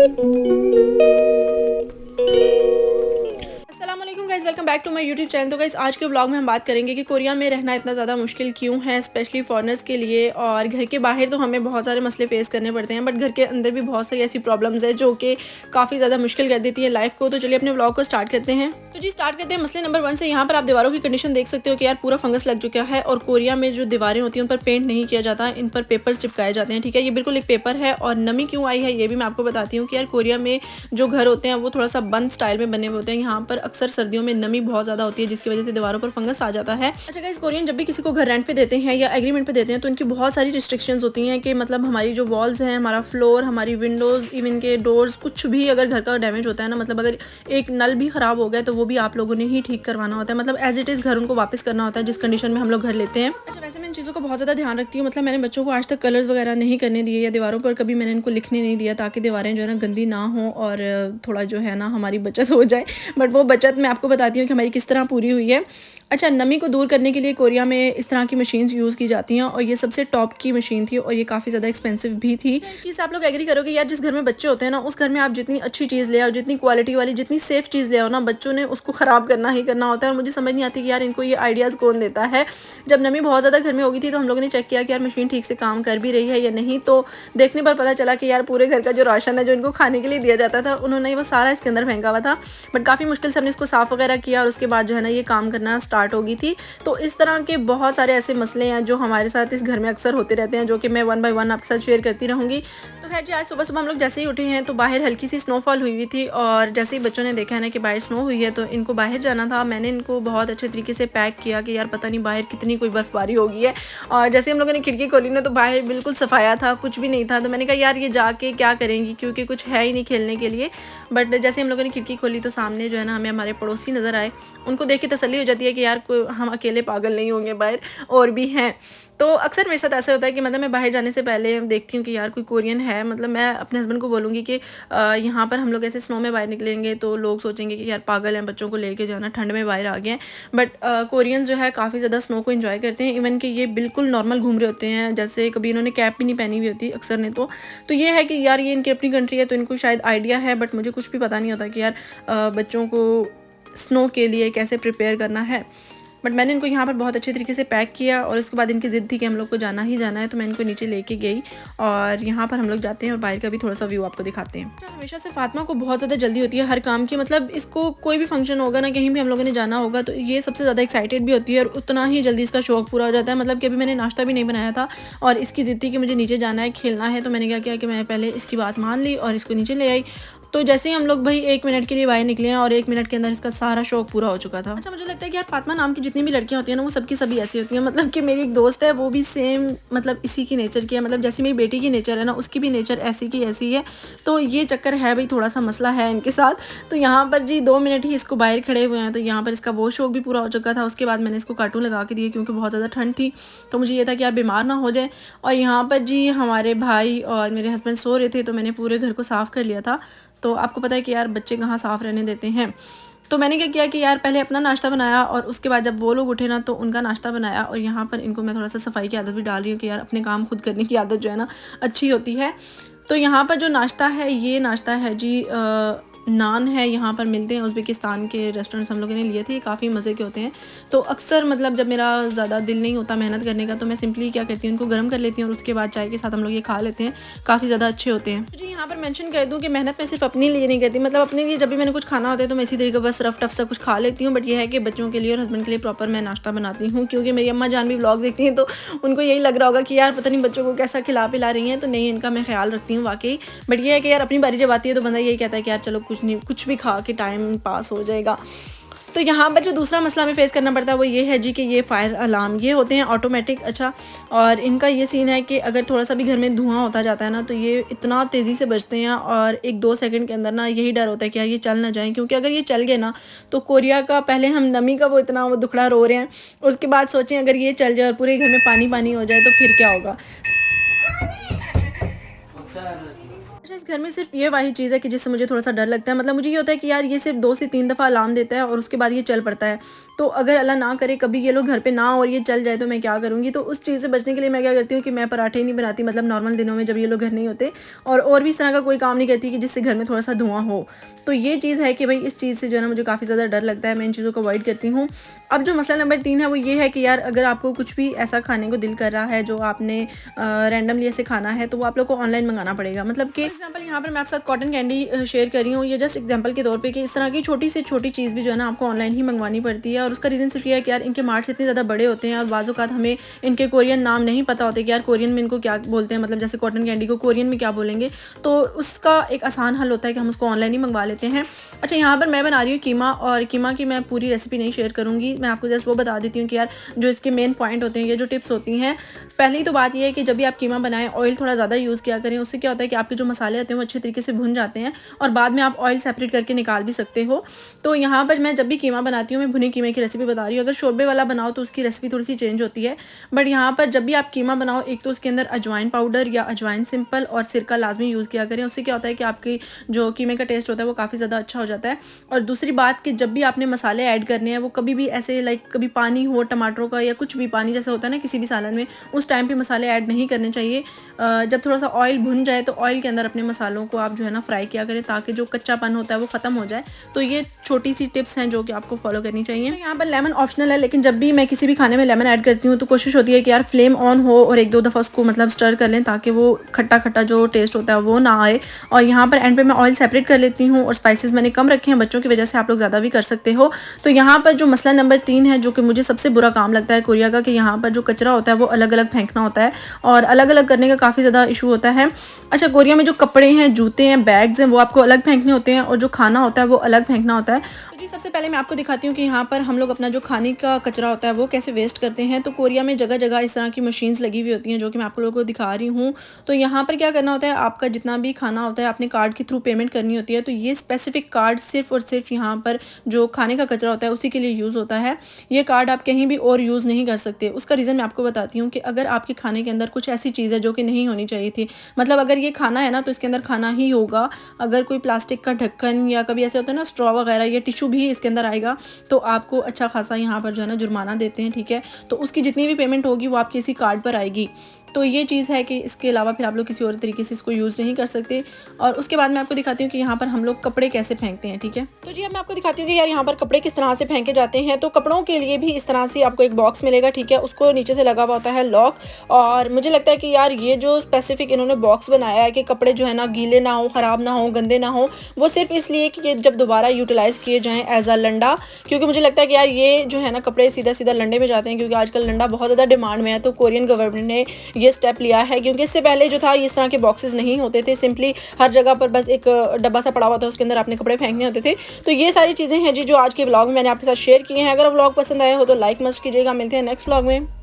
अस्सलामुअलैकुम guys, welcome back to my YouTube channel. तो guys आज के ब्लॉग में हम बात करेंगे कि कोरिया में रहना इतना ज़्यादा मुश्किल क्यों है, स्पेशली फॉरेनर्स के लिए। और घर के बाहर तो हमें बहुत सारे मसले फेस करने पड़ते हैं, बट घर के अंदर भी बहुत सारी ऐसी प्रॉब्लम्स है जो कि काफ़ी ज़्यादा मुश्किल कर देती है लाइफ को। तो चलिए अपने ब्लॉग को स्टार्ट करते हैं। तो जी स्टार्ट करते हैं मसले नंबर 1 से। यहाँ पर आप दीवारों की कंडीशन देख सकते हो कि यार पूरा फंगस लग चुका है, और कोरिया में जो दीवारें होती हैं उन पर पेंट नहीं किया जाता, इन पर पेपर्स चिपकाए जाते हैं। ठीक है, ये बिल्कुल एक पेपर है। और नमी क्यों आई है ये भी मैं आपको बताती हूँ कि यार कोरिया में जो घर होते हैं वो थोड़ा सा बंद स्टाइल में बने हुए होते हैं। यहाँ पर अक्सर सर्दियों में नमी बहुत ज़्यादा होती है, जिसकी वजह से दीवारों पर फंगस आ जाता है। अच्छा गाइस, कोरियन जब भी किसी को घर रेंट पे देते हैं या एग्रीमेंट पे देते हैं तो इनकी बहुत सारी रिस्ट्रिक्शंस होती हैं कि मतलब हमारी जो वॉल्स हैं, हमारा फ्लोर, हमारी विंडोज़, इवन के डोर्स, कुछ भी अगर घर का डैमेज होता है ना, मतलब अगर एक नल भी ख़राब हो गया तो वो भी आप लोगों ने ही ठीक करवाना होता है। मतलब एज इट इज़ घर उनको वापस करना होता है जिस कंडीशन में हम लोग घर लेते हैं। अच्छा वैसे मैं इन चीज़ों का बहुत ज़्यादा ध्यान रखती हूँ। मतलब मैंने बच्चों को आज तक कलर्स वगैरह नहीं करने दिए, या दीवारों पर कभी मैंने इनको लिखने नहीं दिया, ताकि दीवारें जो है ना गंदी ना हो और थोड़ा जो है ना हमारी बचत हो जाए। बट वो बचत मैं आपको बताती हूँ कि हमारी किस तरह पूरी हुई है। अच्छा, नमी को दूर करने के लिए कोरिया में इस तरह की मशीन्स यूज़ की जाती हैं, और ये सबसे टॉप की मशीन थी, और ये काफ़ी ज़्यादा एक्सपेंसिव भी थी। एक चीज़ आप लोग एग्री करोगे यार, जिस घर में बच्चे होते हैं ना, उस घर में आप जितनी अच्छी चीज़ ले आओ, जितनी क्वालिटी वाली, जितनी सेफ चीज़ ले आओ ना, बच्चों ने उसको ख़राब करना ही करना होता है। और मुझे समझ नहीं आती कि यार इनको ये आइडियाज़ कौन देता है। जब नमी बहुत ज़्यादा घर में हो गई थी तो हम लोगों ने चेक किया कि यार मशीन ठीक से काम कर भी रही है या नहीं। तो देखने पर पता चला कि यार पूरे घर का जो राशन है जो इनको खाने के लिए दिया जाता था, उन्होंने वो सारा इसके अंदर फेंका हुआ था। बट काफ़ी मुश्किल से हमने इसको साफ़ वगैरह किया, और उसके बाद जो है ना ये काम करना स्टार्ट हो गई थी। तो इस तरह के बहुत सारे ऐसे मसले हैं जो हमारे साथ इस घर में अक्सर होते रहते हैं, जो कि मैं 1 बाय 1 आपके साथ शेयर करती रहूँगी। तो खैर जी, आज सुबह सुबह हम लोग जैसे ही उठे हैं तो बाहर हल्की सी स्नोफॉल हुई थी, और जैसे ही बच्चों ने देखा है ना कि बाहर स्नो हुई है तो इनको बाहर जाना था। मैंने इनको बहुत अच्छे तरीके से पैक किया कि यार पता नहीं बाहर कितनी कोई बर्फ़बारी हो गई है। और जैसे हम लोगों ने खिड़की खोली ना तो बाहर बिल्कुल सफाया था, कुछ भी नहीं था। तो मैंने कहा यार ये जाके क्या करेंगी, क्योंकि कुछ है ही नहीं खेलने के लिए। बट जैसे हम लोगों ने खिड़की खोली तो सामने जो है ना हमें हमारे पड़ोसी नज़र आए। उनको देख के तसल्ली हो जाती है कि यार हम अकेले पागल नहीं होंगे, बाहर और भी हैं। तो अक्सर मेरे साथ ऐसा होता है कि मतलब मैं बाहर जाने से पहले देखती हूँ कि यार कोई कोरियन है। मतलब मैं अपने हस्बैंड को बोलूँगी कि यहाँ पर हम लोग ऐसे स्नो में बाहर निकलेंगे तो लोग सोचेंगे कि यार पागल हैं, बच्चों को लेके जो है ना ठंड में बाहर आ गए हैं। बट कोरियंस जो है काफ़ी ज़्यादा स्नो को एंजॉय करते हैं। इवन कि ये बिल्कुल नॉर्मल घूम रहे होते हैं, जैसे कभी इन्होंने कैप भी नहीं पहनी हुई होती अक्सर ने। तो ये है कि यार ये इनकी अपनी कंट्री है तो इनको शायद आइडिया है, बट मुझे कुछ भी पता नहीं होता कि यार बच्चों को स्नो के लिए कैसे प्रिपेयर करना है। बट मैंने इनको यहाँ पर बहुत अच्छे तरीके से पैक किया, और उसके बाद इनकी ज़िद थी कि हम लोग को जाना ही जाना है, तो मैं इनको नीचे लेके गई। और यहाँ पर हम लोग जाते हैं और बाहर का भी थोड़ा सा व्यू आपको दिखाते हैं। तो हमेशा से फातिमा को बहुत ज़्यादा जल्दी होती है हर काम की। मतलब इसको कोई भी फंक्शन होगा ना, कहीं भी हम लोगों ने जाना होगा, तो ये सबसे ज़्यादा एक्साइटेड भी होती है, और उतना ही जल्दी इसका शौक पूरा हो जाता है। मतलब कि अभी मैंने नाश्ता भी नहीं बनाया था, और इसकी ज़िद थी कि मुझे नीचे जाना है, खेलना है। तो मैंने क्या किया कि मैं पहले इसकी बात मान ली और इसको नीचे ले आई। तो जैसे ही हम लोग भाई 1 मिनट के लिए बाहर निकले हैं, और 1 मिनट के अंदर इसका सारा शौक पूरा हो चुका था। अच्छा, मुझे लगता है कि यार फातिमा नाम की जितनी भी लड़कियां होती हैं ना, वो सबकी सभी ऐसी होती हैं। मतलब कि मेरी एक दोस्त है, वो भी सेम मतलब इसी की नेचर की है। मतलब जैसी मेरी बेटी की नेचर है ना, उसकी भी नेचर ऐसी की ऐसी है। तो ये चक्कर है भाई, थोड़ा सा मसला है इनके साथ। तो यहाँ पर जी 2 मिनट ही इसको बाहर खड़े हुए हैं, तो यहाँ पर इसका वो शौक भी पूरा हो चुका था। उसके बाद मैंने इसको कार्टून लगा के दिए, क्योंकि बहुत ज़्यादा ठंड थी। तो मुझे ये था कि यार बीमार ना हो जाए। और यहाँ पर जी हमारे भाई और मेरे हस्बैंड सो रहे थे, तो मैंने पूरे घर को साफ़ कर लिया था। तो आपको पता है कि यार बच्चे कहाँ साफ़ रहने देते हैं। तो मैंने क्या किया कि यार पहले अपना नाश्ता बनाया, और उसके बाद जब वो लोग उठे ना तो उनका नाश्ता बनाया। और यहाँ पर इनको मैं थोड़ा सा सफाई की आदत भी डाल रही हूँ कि यार अपने काम खुद करने की आदत जो है ना अच्छी होती है। तो यहाँ पर जो नाश्ता है, ये नाश्ता है जी नान है। यहाँ पर मिलते हैं उज़्बेकिस्तान के रेस्टोरेंट्स हम लोगों ने लिए थे, काफ़ी मज़े के होते हैं। तो अक्सर मतलब जब मेरा ज़्यादा दिल नहीं होता मेहनत करने का, तो मैं सिंपली क्या करती हूँ, उनको गर्म कर लेती हूँ, और उसके बाद चाय के साथ हम लोग ये खा लेते हैं। काफ़ी ज़्यादा अच्छे होते हैं। जी यहाँ पर मेंशन कर दूँ कि मेहनत मैं सिर्फ अपने लिए नहीं करती। मतलब अपने लिए जब भी मैंने कुछ खाना होता है तो मैं इसी तरीके बस रफ टफ सा कुछ खा लेती हूँ। बट ये है कि बच्चों के लिए और हस्बैंड के लिए प्रॉपर मैं नाश्ता बनाती हूँ, क्योंकि मेरी अम्मा जान भी व्लॉग देखती हैं, तो उनको यही लग रहा होगा कि यार पता नहीं बच्चों को कैसा खिला पिला रही हैं। तो नहीं, इनका मैं ख्याल रखती हूँ वाकई। बट ये है कि यार अपनी बारी जब आती है तो बंदा यही कहता है कि यार चलो कुछ नहीं, कुछ भी खा के टाइम पास हो जाएगा। तो यहाँ पर जो दूसरा मसला हमें फेस करना पड़ता है वो ये है जी कि ये फायर अलार्म ये होते हैं ऑटोमेटिक। अच्छा, और इनका ये सीन है कि अगर थोड़ा सा भी घर में धुआं होता जाता है ना, तो ये इतना तेज़ी से बजते हैं, और 1-2 सेकंड के अंदर ना यही डर होता है कि यार ये चल ना जाए। क्योंकि अगर ये चल गए ना तो कोरिया का, पहले हम नमी का वो इतना वो दुखड़ा रो रहे हैं, उसके बाद सोचें अगर ये चल जाए और पूरे घर में पानी पानी हो जाए तो फिर क्या होगा। अच्छा, इस घर में सिर्फ ये वाही चीज़ है कि जिससे मुझे थोड़ा-सा डर लगता है। मतलब मुझे ये होता है कि यार ये सिर्फ 2 से 3 दफ़ा अलार्म देता है और उसके बाद ये चल पड़ता है। तो अगर अल्लाह ना करे कभी ये लोग घर पे ना हो और ये चल जाए तो मैं क्या करूँगी? तो उस चीज़ से बचने के लिए मैं क्या करती हूँ कि मैं पराठे ही नहीं बनाती, मतलब नॉर्मल दिनों में जब ये लोग घर नहीं होते, और भी इस तरह का कोई काम नहीं करती कि जिससे घर में थोड़ा-सा धुआँ हो। तो ये चीज़ है कि भई इस चीज़ से जो है ना मुझे काफ़ी ज़्यादा डर लगता है, मैं इन चीज़ों को अवॉइड करती हूँ। अब जो मसला नंबर 3 है वो ये है कि यार अगर आपको कुछ भी ऐसा खाने को दिल कर रहा है जो आपने रैंडमली ऐसे खाना है, तो वो आप लोग को ऑनलाइन मंगाना पड़ेगा। मतलब कि एग्जांपल यहाँ पर मैं आपके साथ कॉटन कैंडी शेयर कर रही हूँ, ये जस्ट एग्जांपल के तौर पे कि इस तरह की छोटी से छोटी चीज़ भी जो है ना आपको ऑनलाइन ही मंगवानी पड़ती है। और उसका रीज़न सिर्फ ये है कि यार इनके मार्ट्स इतने ज़्यादा बड़े होते हैं और बाज़ औक़ात हमें इनके कोरियन नाम नहीं पता होते कि यार कोरियन में इनको क्या बोलते हैं, मतलब जैसे कॉटन कैंडी को कोरियन में क्या बोलेंगे। तो उसका एक आसान हल होता है कि हम उसको ऑनलाइन ही मंगवा लेते हैं। अच्छा, यहाँ पर मैं बना रही हूँ कीमा, और कीमा की मैं पूरी रेसिपी नहीं शेयर करूँगी, मैं आपको जस्ट वो बता देती हूँ कि यार जो इसके मेन पॉइंट होते हैं, ये जो टिप्स होती हैं। पहली तो बात ये है कि जब भी आप कीमा बनाएं ऑयल थोड़ा ज़्यादा यूज़ किया करें। उससे क्या होता है कि आपके जो मसाले होते हैं वो अच्छे तरीके से भुन जाते हैं और बाद में आप ऑयल सेपरेट करके निकाल भी सकते हो। तो यहाँ पर मैं जब भी कीमा बनाती हूँ मैं भुने कीमे की रेसिपी बता रही हूँ। अगर शोरबे वाला बनाओ तो उसकी रेसिपी थोड़ी सी चेंज होती है, बट यहाँ पर जब भी आप कीमा बनाओ एक तो उसके अंदर अजवाइन पाउडर या अजवाइन सिंपल और सिरका लाजमी यूज़ किया करें। उससे क्या होता है कि आपकी जो कीमे का टेस्ट होता है वो काफ़ी ज़्यादा अच्छा हो जाता है। और दूसरी बात कि जब भी आपने मसाले ऐड करने हैं वो कभी भी ऐसे लाइक कभी पानी हो टमाटरों का या कुछ भी पानी जैसा होता है ना किसी भी सालन में, उस टाइम पे मसाले ऐड नहीं करने चाहिए। जब थोड़ा सा ऑयल भुन जाए तो ऑयल के अंदर अपने मसालों को आप जो है ना फ्राई किया करें ताकि जो कच्चापन होता है वो ख़त्म हो जाए। तो ये छोटी सी टिप्स हैं जो कि आपको फॉलो करनी चाहिए। तो यहाँ पर लेमन ऑप्शनल है, लेकिन जब भी मैं किसी भी खाने में लेमन ऐड करती हूँ तो कोशिश होती है कि यार फ्लेम ऑन हो और एक दो दफ़ा उसको मतलब स्टर कर लें ताकि वो खट्टा खट्टा जो टेस्ट होता है वो ना आए। और यहाँ पर एंड पे मैं ऑयल सेपरेट कर लेती हूँ और स्पाइसेस मैंने कम रखे हैं बच्चों की वजह से, आप लोग ज़्यादा भी कर सकते हो। तो यहाँ पर जो मसला नंबर 3 है जो कि मुझे सबसे बुरा काम लगता है कोरिया का, कि यहाँ पर जो कचरा होता है वो अलग अलग फेंकना होता है और अलग अलग करने का काफ़ी ज़्यादा इशू होता है। अच्छा, कोरिया में जो कपड़े हैं, जूते हैं, बैग्स हैं, वो आपको अलग फेंकने होते हैं और जो खाना होता है वो अलग फेंकना होता है। तो जी सबसे पहले मैं आपको दिखाती हूँ कि यहाँ पर हम लोग अपना जो खाने का कचरा होता है वो कैसे वेस्ट करते हैं। तो कोरिया में जगह जगह इस तरह की मशीन्स लगी हुई होती हैं जो कि मैं आप लोगों को दिखा रही हूँ। तो यहाँ पर क्या करना होता है, आपका जितना भी खाना होता है आपने कार्ड के थ्रू पेमेंट करनी होती है। तो ये स्पेसिफिक कार्ड सिर्फ और सिर्फ यहाँ पर जो खाने का कचरा होता है उसी के लिए यूज़ होता है। ये कार्ड आप कहीं भी और यूज़ नहीं कर सकते। उसका रीज़न मैं आपको बताती हूँ कि अगर आपके खाने के अंदर कुछ ऐसी चीज़ है जो कि नहीं होनी चाहिए थी, मतलब अगर ये खाना है ना तो इसके अंदर खाना ही होगा। अगर कोई प्लास्टिक का ढक्कन या कभी ऐसे होता है ना स्ट्रॉ वगैरह या टिश्यू भी इसके अंदर आएगा तो आपको अच्छा खासा यहाँ पर जो है ना जुर्माना देते हैं, ठीक है। तो उसकी जितनी भी पेमेंट होगी वो आपकी इसी कार्ड पर आएगी। तो ये चीज़ है कि इसके अलावा फिर आप लोग किसी और तरीके से इसको यूज़ नहीं कर सकते। और उसके बाद मैं आपको दिखाती हूँ कि यहाँ पर हम लोग कपड़े कैसे फेंकते हैं, ठीक है। तो जी अब मैं आपको दिखाती हूँ कि यार यहाँ पर कपड़े किस तरह से फेंके जाते हैं। तो कपड़ों के लिए भी इस तरह से आपको एक बॉक्स मिलेगा, ठीक है। उसको नीचे से लगा हुआ होता है लॉक। और मुझे लगता है कि यार ये जो स्पेसिफिक इन्होंने बॉक्स बनाया है कि कपड़े जो है ना गीले ना हो, ख़राब ना हो, गंदे ना हो, वो सिर्फ इसलिए कि ये जब दोबारा यूटिलाइज़ किए जाएँ एज अ लंडा। क्योंकि मुझे लगता है कि यार ये जो है ना कपड़े सीधा सीधा लंडे में जाते हैं, क्योंकि आजकल लंडा बहुत ज़्यादा डिमांड में है। तो कोरियन गवर्नमेंट ने ये स्टेप लिया है, क्योंकि इससे पहले जो था इस तरह के बॉक्सेस नहीं होते थे। सिंपली हर जगह पर बस एक डब्बा सा पड़ा हुआ था, उसके अंदर आपने कपड़े फेंकने होते थे। तो ये सारी चीज़ें हैं जी जो आज के व्लॉग में मैंने आपके साथ शेयर की हैं। अगर व्लॉग पसंद आया हो तो लाइक मस्ट कीजिएगा। मिलते हैं नेक्स्ट व्लॉग में।